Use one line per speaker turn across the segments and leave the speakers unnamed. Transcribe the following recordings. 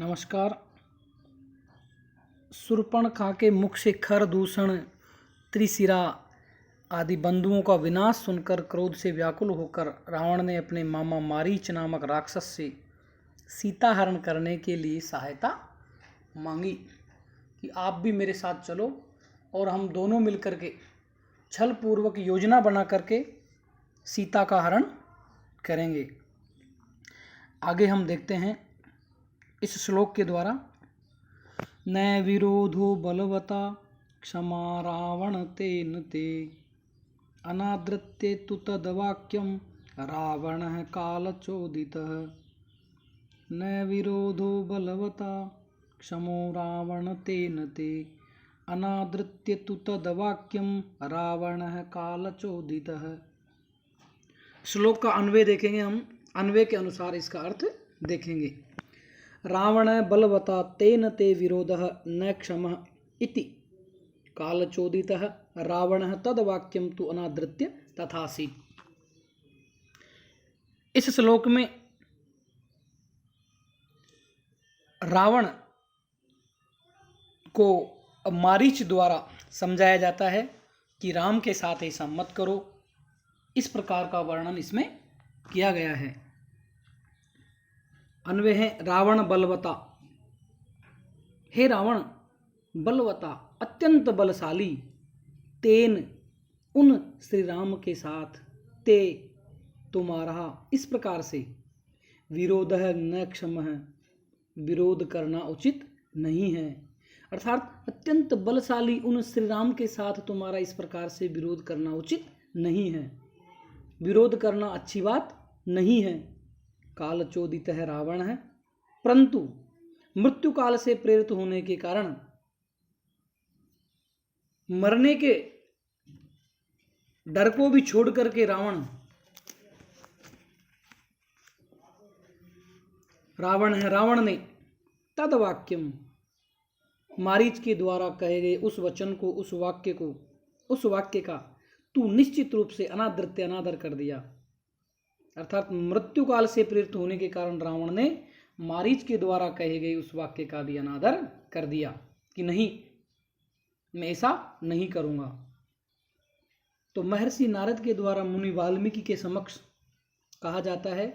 नमस्कार। शूर्पणखा के मुख से खर दूषण त्रिशिरा आदि बंधुओं का विनाश सुनकर क्रोध से व्याकुल होकर रावण ने अपने मामा मारीच नामक राक्षस से सीता हरण करने के लिए सहायता मांगी कि आप भी मेरे साथ चलो और हम दोनों मिलकर के छल पूर्वक योजना बना करके सीता का हरण करेंगे। आगे हम देखते हैं इस श्लोक के द्वारा। न विरोधो बलवता क्षमा रावण तेन ते अनादृत्ये तु तद्वाक्यं रावणः कालचोदितः। न विरोधो बलवता क्षमो रावण तेन ते अनादृत्य तु तद्वाक्यं रावणः कालचोदितः। श्लोक का अन्वय देखेंगे हम, अन्वय के अनुसार इसका अर्थ देखेंगे। रावण बलवता तेन ते विरोधः न क्षमः इति कालचोदितः रावणः तद्वाक्यं तु अनादृत्य तथासि। इस श्लोक में रावण को मारीच द्वारा समझाया जाता है कि राम के साथ ऐसा मत करो। इस प्रकार का वर्णन इसमें किया गया है। अन्वय है रावण बलवता, हे रावण बलवता अत्यंत बलशाली, तेन उन श्री राम के साथ, ते तुम्हारा इस प्रकार से, विरोधः न क्षमः विरोध करना उचित नहीं है। अर्थात अत्यंत बलशाली उन श्री राम के साथ तुम्हारा इस प्रकार से विरोध करना उचित नहीं है, विरोध करना अच्छी बात नहीं है। कालचोदित है रावण है, परंतु मृत्यु काल से प्रेरित होने के कारण मरने के डर को भी छोड़ करके रावण ने तद्वाक्यम मारीच के द्वारा कहे गए उस वचन को, उस वाक्य का तू निश्चित रूप से अनादर कर दिया। अर्थात मृत्यु काल से प्रेरित होने के कारण रावण ने मारीच के द्वारा कहे गए उस वाक्य का भी अनादर कर दिया कि नहीं, मैं ऐसा नहीं करूंगा। तो महर्षि नारद के द्वारा मुनि वाल्मीकि के समक्ष कहा जाता है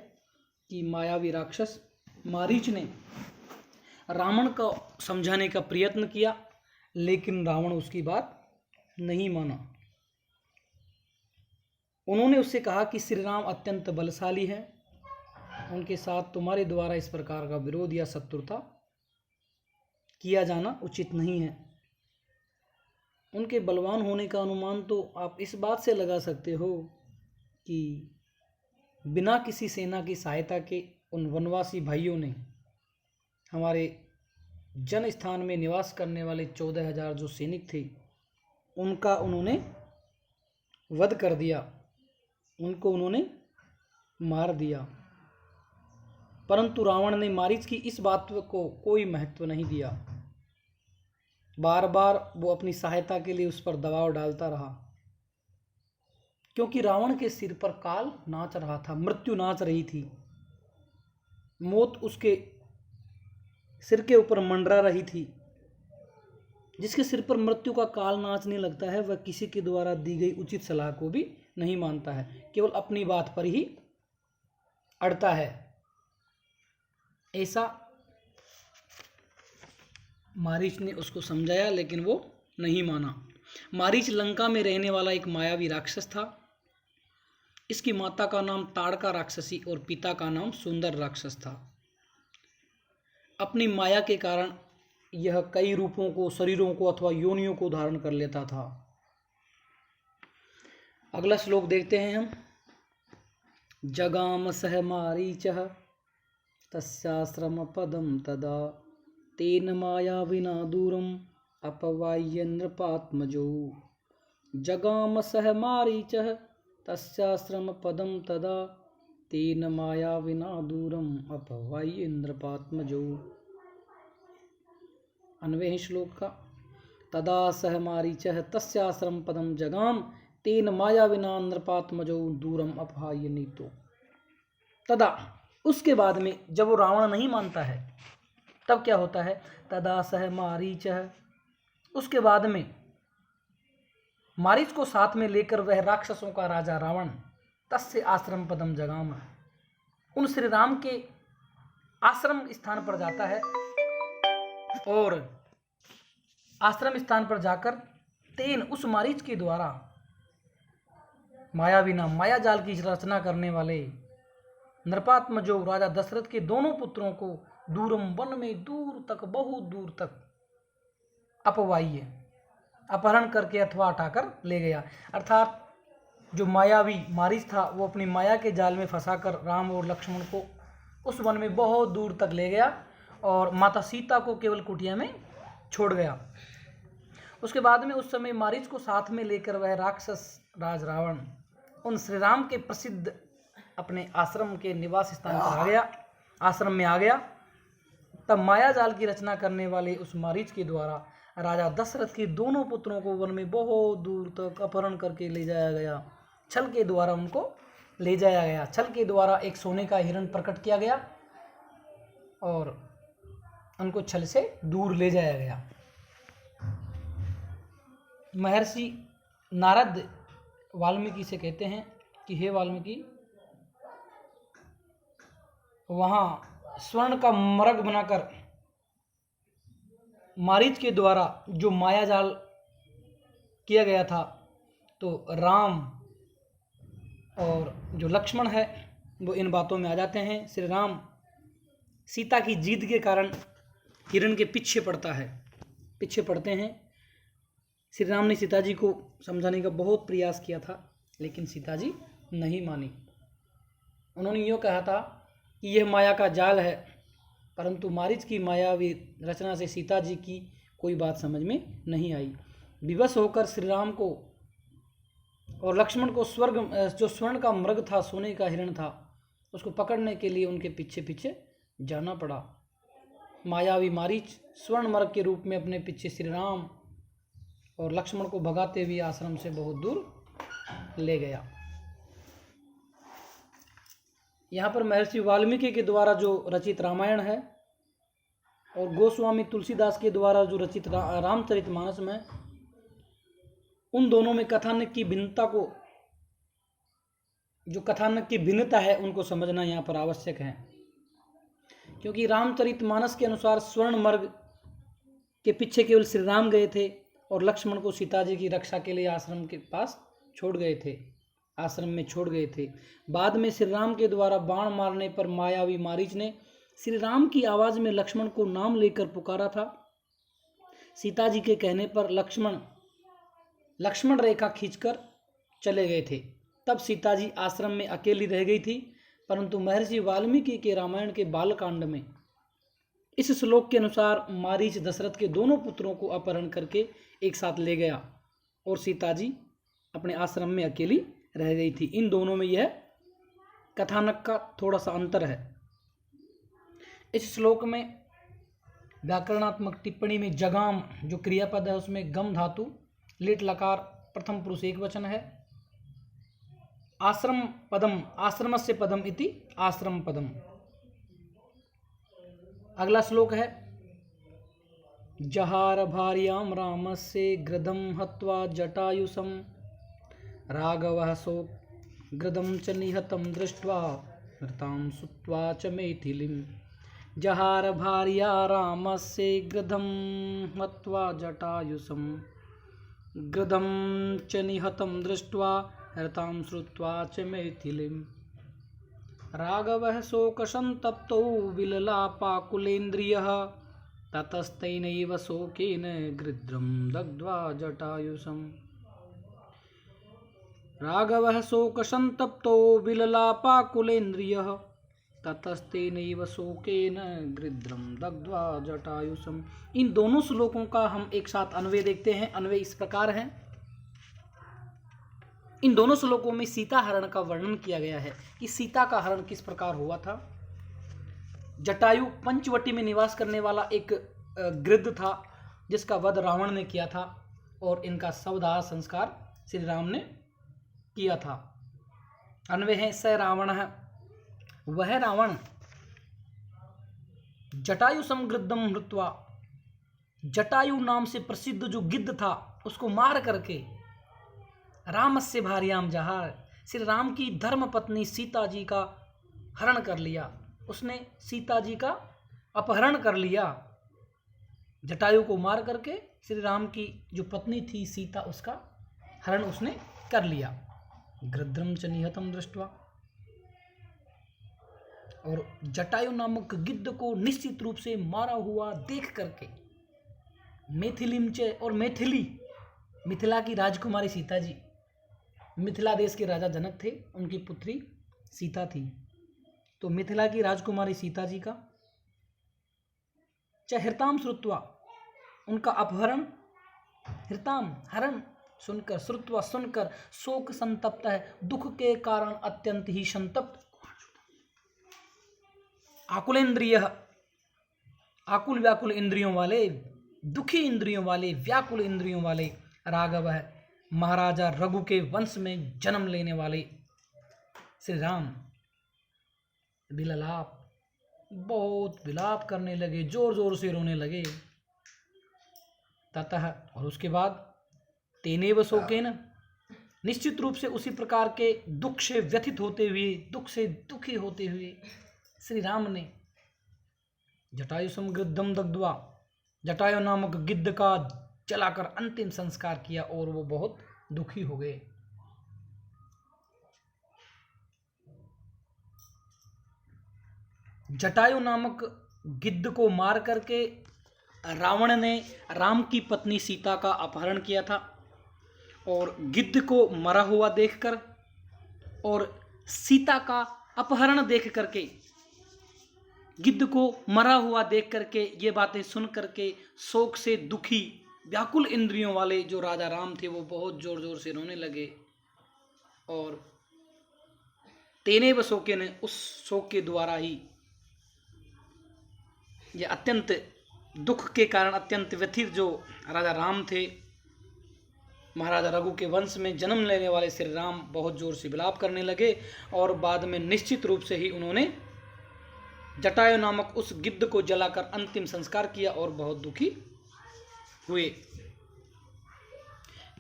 कि मायावी राक्षस मारीच ने रावण को समझाने का प्रयत्न किया, लेकिन रावण उसकी बात नहीं माना। उन्होंने उससे कहा कि श्री राम अत्यंत बलशाली हैं, उनके साथ तुम्हारे द्वारा इस प्रकार का विरोध या शत्रुता किया जाना उचित नहीं है। उनके बलवान होने का अनुमान तो आप इस बात से लगा सकते हो कि बिना किसी सेना की सहायता के उन वनवासी भाइयों ने हमारे जन स्थान में निवास करने वाले 14,000 जो सैनिक थे उनका उन्होंने वध कर दिया, उनको उन्होंने मार दिया। परंतु रावण ने मारीच की इस बात को कोई महत्व नहीं दिया। बार बार वो अपनी सहायता के लिए उस पर दबाव डालता रहा, क्योंकि रावण के सिर पर काल नाच रहा था, मृत्यु नाच रही थी, मौत उसके सिर के ऊपर मंडरा रही थी। जिसके सिर पर मृत्यु का काल नाचने लगता है वह किसी के द्वारा दी गई उचित सलाह को भी नहीं मानता है, केवल अपनी बात पर ही अड़ता है। ऐसा मारीच ने उसको समझाया, लेकिन वो नहीं माना। मारीच लंका में रहने वाला एक मायावी राक्षस था। इसकी माता का नाम ताड़का राक्षसी और पिता का नाम सुंदर राक्षस था। अपनी माया के कारण यह कई रूपों को, शरीरों को अथवा योनियों को धारण कर लेता था। अगला श्लोक देखते हैं हम। जगाम सह मारीचः तस्याश्रम पदम तदा तेन माया विना दूरम अपवाय्य नृपात्मजो। जगाम सह मारीचः तस्याश्रम पदम तदा तेन माया विना दूरम अपवाय्य नृपात्मजो। अन्वय है श्लोक का। तदा सह मारीचः तस्याश्रम पदम जगाम तेन माया विना नृपात्मजो दूरम अपहाय नीतो। तदा उसके बाद में जब वो रावण नहीं मानता है तब क्या होता है, तदा सह मारीचः, उसके बाद में मारीच को साथ में लेकर वह राक्षसों का राजा रावण तस्य आश्रम पदम जगाम, उन श्री राम के आश्रम स्थान पर जाता है और आश्रम स्थान पर जाकर तेन उस मारीच के द्वारा मायावी नाम माया जाल की रचना करने वाले नृपात्म जो राजा दशरथ के दोनों पुत्रों को दूरम वन में दूर तक, बहुत दूर तक अपवाह्य अपहरण करके अथवा हटाकर ले गया। अर्थात जो मायावी मारीच था वो अपनी माया के जाल में फंसाकर राम और लक्ष्मण को उस वन में बहुत दूर तक ले गया और माता सीता को केवल कुटिया में छोड़ गया। उसके बाद में उस समय मारीच को साथ में लेकर वह राक्षस राज रावण उन श्री राम के प्रसिद्ध अपने आश्रम के निवास स्थान पर आ गया, आश्रम में आ गया। तब माया जाल की रचना करने वाले उस मारीच के द्वारा राजा दशरथ के दोनों पुत्रों को वन में बहुत दूर तक अपहरण करके ले जाया गया। छल के द्वारा उनको ले जाया गया, छल के द्वारा एक सोने का हिरण प्रकट किया गया और उनको छल से दूर ले जाया गया। महर्षि नारद वाल्मीकि से कहते हैं कि हे वाल्मीकि, वहाँ स्वर्ण का मृग बनाकर मारीच के द्वारा जो माया जाल किया गया था, तो राम और जो लक्ष्मण है वो इन बातों में आ जाते हैं। श्री राम सीता की जिद के कारण हिरण के पीछे पड़ते हैं। श्री राम ने सीता जी को समझाने का बहुत प्रयास किया था, लेकिन सीता जी नहीं मानी। उन्होंने यूँ कहा था कि यह माया का जाल है, परंतु मारीच की मायावी रचना से सीता जी की कोई बात समझ में नहीं आई। विवश होकर श्री राम को और लक्ष्मण को जो स्वर्ण का मृग था, सोने का हिरण था, उसको पकड़ने के लिए उनके पीछे पीछे जाना पड़ा। मायावी मारीच स्वर्ण मृग के रूप में अपने पीछे श्री राम और लक्ष्मण को भगाते हुए आश्रम से बहुत दूर ले गया। यहाँ पर महर्षि वाल्मीकि के द्वारा जो रचित रामायण है और गोस्वामी तुलसीदास के द्वारा जो रचित रामचरितमानस में, उन दोनों में कथानक की भिन्नता को, जो कथानक की भिन्नता है उनको समझना यहाँ पर आवश्यक है। क्योंकि रामचरितमानस के अनुसार स्वर्ण मृग के पीछे केवल श्री राम गए थे और लक्ष्मण को सीता जी की रक्षा के लिए आश्रम के पास छोड़ गए थे, आश्रम में छोड़ गए थे। बाद में श्री राम के द्वारा बाण मारने पर मायावी मारीच ने श्री राम की आवाज़ में लक्ष्मण को नाम लेकर पुकारा था। सीता जी के कहने पर लक्ष्मण रेखा खींचकर चले गए थे। तब सीता जी आश्रम में अकेली रह गई थी। परंतु महर्षि वाल्मीकि के रामायण के बालकांड में इस श्लोक के अनुसार मारीच दशरथ के दोनों पुत्रों को अपहरण करके एक साथ ले गया और सीता जी अपने आश्रम में अकेली रह गई थी। इन दोनों में यह कथानक का थोड़ा सा अंतर है। इस श्लोक में व्याकरणात्मक टिप्पणी में जगाम जो क्रियापद है उसमें गम धातु लिट लकार प्रथम पुरुष एक वचन है। आश्रम पदम आश्रमस्य पदम इति आश्रम पदम। अगला श्लोक है जहार भार्याम रामस्य गृधम हत्वा जटायुषम राघवः शोक गृधम च निहतं दृष्ट्वा हृतां सुत्वा च मैथिलीं। जहार भार्या रामस्य गृधम हत्वा जटायुषम गृधम च निहतं दृष्ट्वा हृतां श्रुत्वा च मैथिलीं। राघवः शोकसंतप्तो विललापाकुलेन्द्रियः ततस्तैनैव शोकेन गृध्रं दग्ध्वा जटायुषम्। राघवः शोकसंतप्तो विललापाकुलेन्द्रियः ततस्तेनैव शोकेन गृध्रं दग्ध्वा जटायुषम्। इन दोनों श्लोकों का हम एक साथ अन्वय देखते हैं। अन्वय इस प्रकार है। इन दोनों श्लोकों में सीता हरण का वर्णन किया गया है कि सीता का हरण किस प्रकार हुआ था। जटायु पंचवटी में निवास करने वाला एक गृध्र था जिसका वध रावण ने किया था और इनका शवदाह संस्कार श्री राम ने किया था। अन्वय है स रावण, वह रावण जटायु समगृद्धम हृत्वा, जटायु नाम से प्रसिद्ध जो गिद्ध था उसको मार करके रामस्य भार्याम जहार, श्री राम की धर्म पत्नी सीता जी का हरण कर लिया। उसने सीता जी का अपहरण कर लिया। जटायु को मार करके श्री राम की जो पत्नी थी सीता, उसका हरण उसने कर लिया। गृध्रम च निहतम दृष्ट्वा, और जटायु नामक गिद्ध को निश्चित रूप से मारा हुआ देख करके मैथिलीम च, और मैथिली, मिथिला की राजकुमारी सीता जी, मिथिला देश के राजा जनक थे, उनकी पुत्री सीता थी, तो मिथिला की राजकुमारी सीता जी का हृताम श्रुत्वा, उनका अपहरण, हृताम हरण सुनकर, श्रुत्वा सुनकर, शोक संतप्त है, दुख के कारण अत्यंत ही संतप्त, आकुलेंद्रिय, आकुल व्याकुल इंद्रियों वाले, दुखी इंद्रियों वाले, व्याकुल इंद्रियों वाले राघव है, महाराजा रघु के वंश में जन्म लेने वाले श्री राम विललाप, बहुत विलाप करने लगे, जोर जोर से रोने लगे। ततः, और उसके बाद तेनेव शोकेन, निश्चित रूप से उसी प्रकार के दुख से व्यथित होते हुए, दुख से दुखी होते हुए श्री राम ने जटायु समगृद्धम दग्ध्वा, जटायु नामक गिद्ध का जलाकर अंतिम संस्कार किया और वो बहुत दुखी हो गए। जटायु नामक गिद्ध को मार करके रावण ने राम की पत्नी सीता का अपहरण किया था, और गिद्ध को मरा हुआ देखकर और सीता का अपहरण देख करके, गिद्ध को मरा हुआ देख करके, ये बातें सुन करके शोक से दुखी व्याकुल इंद्रियों वाले जो राजा राम थे वो बहुत जोर जोर से रोने लगे। और तेनेव शोके ने, उस शोक के द्वारा ही, ये अत्यंत दुख के कारण अत्यंत व्यथित जो राजा राम थे, महाराजा रघु के वंश में जन्म लेने वाले श्री राम बहुत जोर से विलाप करने लगे। और बाद में निश्चित रूप से ही उन्होंने जटायु नामक उस गिद्ध को जलाकर अंतिम संस्कार किया और बहुत दुखी हुए,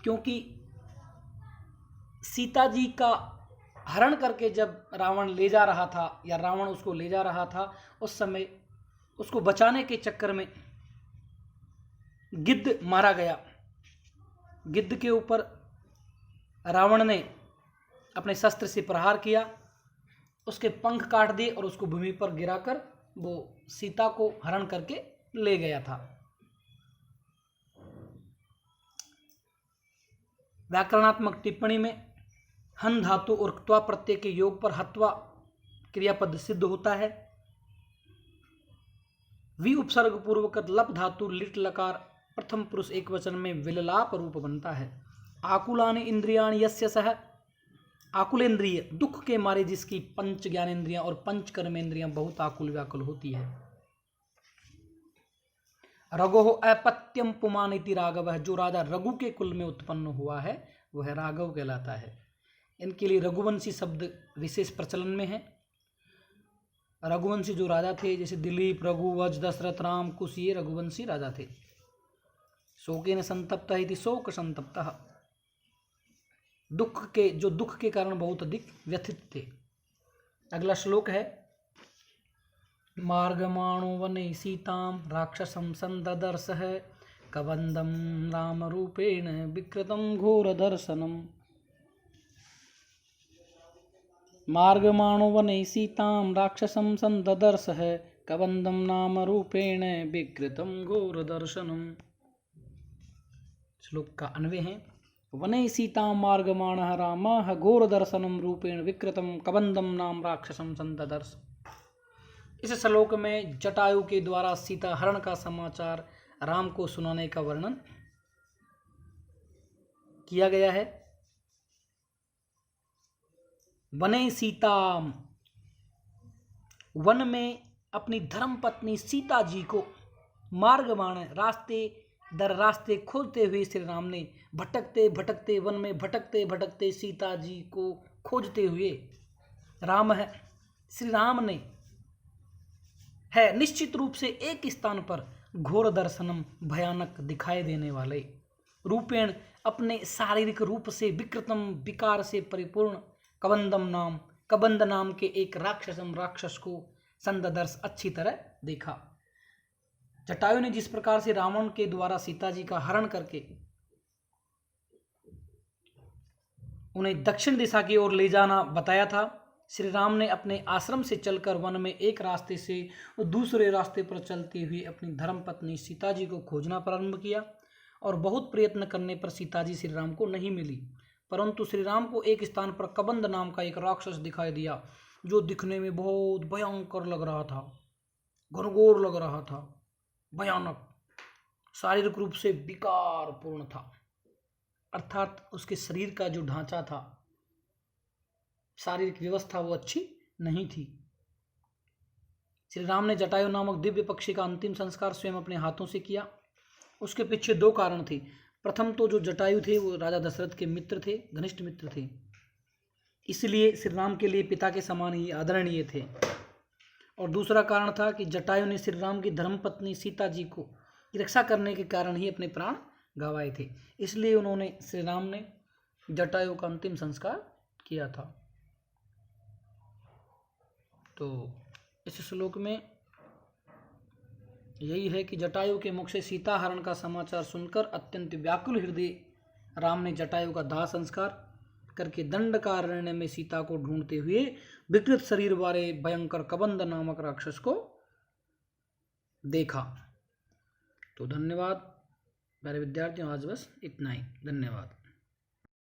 क्योंकि सीता जी का हरण करके जब रावण ले जा रहा था, या रावण उसको ले जा रहा था, उस समय उसको बचाने के चक्कर में गिद्ध मारा गया। गिद्ध के ऊपर रावण ने अपने शस्त्र से प्रहार किया, उसके पंख काट दिए और उसको भूमि पर गिराकर वो सीता को हरण करके ले गया था। व्याकरणात्मक टिप्पणी में हन धातु और त्वा प्रत्यय के योग पर हत्वा क्रियापद सिद्ध होता है। वि उपसर्ग पूर्वक लप धातु लिट लकार प्रथम पुरुष एक वचन में विललाप रूप बनता है। आकुलानि इंद्रियाणि यस्य सह, आकुलेंद्रिय, दुख के मारे जिसकी पंच ज्ञानेन्द्रियां और पंच कर्मेंद्रियां बहुत आकुल व्याकुल होती है। रघोः अपत्यम पुमानिति राघव, जो राजा रघु के कुल में उत्पन्न हुआ है वह राघव कहलाता है। इनके लिए रघुवंशी शब्द विशेष प्रचलन में है। रघुवंशी जो राजा थे, जैसे दिलीप, रघु, वज, दशरथ, राम, कुश, ये रघुवंशी राजा थे। शोकेन संतप्तः इति शोक संतप्तः, दुख के, जो दुख के कारण बहुत अधिक व्यथित थे। अगला श्लोक है, मार्गमाणो वने सीताम राक्षसं संददर्शः कबंदम राम रूपेण विकृतं घोर दर्शनम। मार्गमाणो वने सीताम राक्षसं संददर्शः कबंदम नाम रूपेण विकृतं घोर दर्शनम। श्लोक का अन्वय है, वने सीता मार्गमाणः रामः घोर दर्शनम रूपेण विकृतम कबंदम नाम राक्षसम संददर्श। इस श्लोक में जटायु के द्वारा सीता हरण का समाचार राम को सुनाने का वर्णन किया गया है। वने सीताम, वन में अपनी धर्म पत्नी सीता जी को मार्गमाण, रास्ते दर रास्ते खोजते हुए श्री राम ने भटकते भटकते, वन में भटकते भटकते सीता जी को खोजते हुए राम है, श्री राम ने है निश्चित रूप से एक स्थान पर घोर दर्शनम भयानक दिखाई देने वाले रूपेण अपने शारीरिक रूप से विकृतम विकार से परिपूर्ण कबंद नाम के एक राक्षस को संददर्श अच्छी तरह देखा। जटायु ने जिस प्रकार से रावण के द्वारा सीता जी का हरण करके उन्हें दक्षिण दिशा की ओर ले जाना बताया था, श्री राम ने अपने आश्रम से चलकर वन में एक रास्ते से दूसरे रास्ते पर चलते हुए अपनी धर्मपत्नी सीता जी को खोजना प्रारंभ किया और बहुत प्रयत्न करने पर सीता जी श्री राम को नहीं मिली, परंतु श्री राम को एक स्थान पर कबंद नाम का एक राक्षस दिखाई दिया जो दिखने में बहुत भयंकर लग रहा था, घनघोर लग रहा था, भयानक, शारीरिक रूप से विकारपूर्ण था, अर्थात उसके शरीर का जो ढांचा था, शारीरिक व्यवस्था वो अच्छी नहीं थी। श्री राम ने जटायु नामक दिव्य पक्षी का अंतिम संस्कार स्वयं अपने हाथों से किया। उसके पीछे दो कारण थे। प्रथम तो जो जटायु थे वो राजा दशरथ के मित्र थे, घनिष्ठ मित्र थे, इसलिए श्री राम के लिए पिता के समान ही आदरणीय थे। और दूसरा कारण था कि जटायु ने श्री राम की धर्मपत्नी सीता जी को रक्षा करने के कारण ही अपने प्राण गंवाए थे, इसलिए श्री राम ने जटायु का अंतिम संस्कार किया था। तो इस श्लोक में यही है कि जटायु के मुख से सीता हरण का समाचार सुनकर अत्यंत व्याकुल हृदय राम ने जटायु का दाह संस्कार करके दंडकारण्य में सीता को ढूंढते हुए विकृत शरीर वाले भयंकर कबंद नामक राक्षस को देखा। तो धन्यवाद प्यारे विद्यार्थियों, आज बस इतना ही। धन्यवाद।